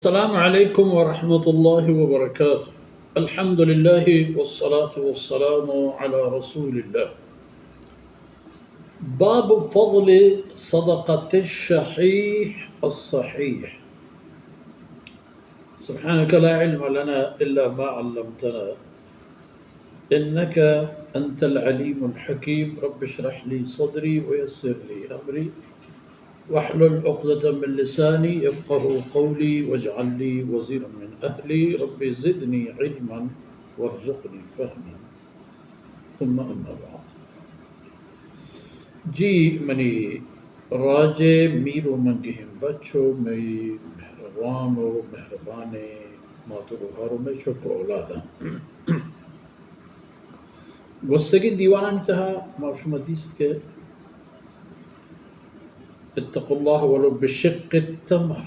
السلام عليكم ورحمة الله وبركاته. الحمد لله والصلاة والسلام على رسول الله. باب فضل صدقة الشحيح الصحيح. سبحانك لا علم لنا إلا ما علمتنا إنك أنت العليم الحكيم. رب اشرح لي صدري ويسر لي أمري واحلل عقدة من لساني يفقه قولي واجعل لي وزيرا من أهلي. رب زدني علما وارزقني فهما. ثم أما بعد. جی منی راجے میرو منگہم بچو میں مہربان و مہربانے ماترو ہارو میں شکر اولادا گستگی دیوان انتہا معشوم حدیث کے اتقوا اللہ ولو بشق التمر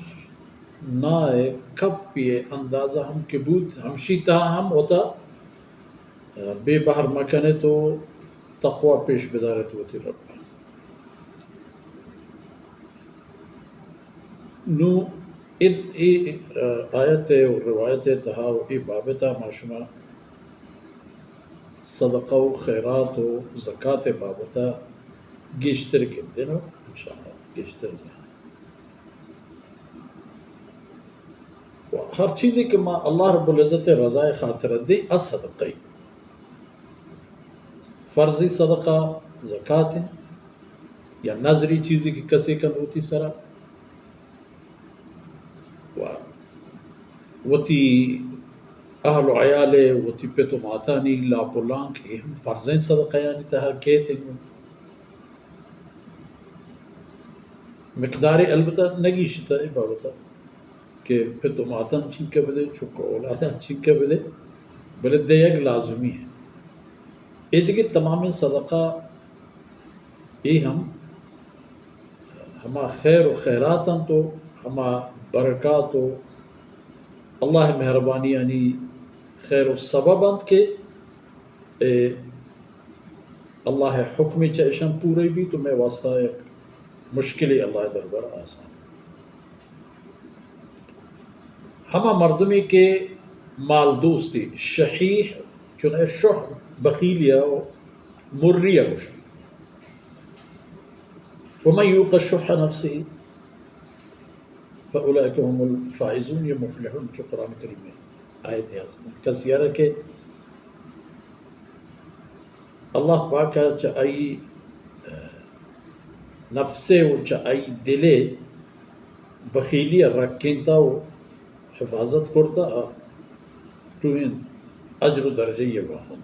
نائے کب پیے اندازہ ہم کبوت ہمشی تہا ہم ہوتا بے بہر مکنے تو تقوی پیش بدارت ہوتی رب نو آیت و روایت تہا و ای بابتا معشومہ صدقہ و خیرات و زکاة بابتا گیشتر گردن ہو انشاءاللہ گیشتر جائیں ہر چیزی کہ ما اللہ رب العزت رضائے خاطر دے اصدقی فرضی صدقہ زکاة یا نظری چیزی کی کسی کن ہوتی سرا وتی اہل و عیالے وتی پیتو ماتانی لا پلانک ہم فرضیں صدقہ یعنی تہا کہتے ہیں مقدار البتہ نگیشتا ہے بابتا کہ پیتو ماتان چنکہ بدے چکو اولادان چنکہ بدے بلے دیگ لازمی ہے یہ دیکھیں تمام صدقہ یہ ہما خیر و خیراتاں تو ہما برکات و اللہ مہربانی یعنی خیر و سبباں کے اللہ حکم چیشن پورے بھی تو میں واسطہ ایک مشکلی اللہ دربار آسان ہما مردمی کے مال دوستی شحیح چنہ شح بخیلیا و مریا گوش ومن یوق شح نفسی فَأُولَئِكَ هُمُ الْفَائِزُونَ یا مفلحون جو قرآن کریم میں آیت ہے کس یارہ کہ اللہ پاکا چاہی نفسے و چاہی دلے بخیلی رکھینتا و حفاظت کرتا توین اجر و درجہ یہ باہم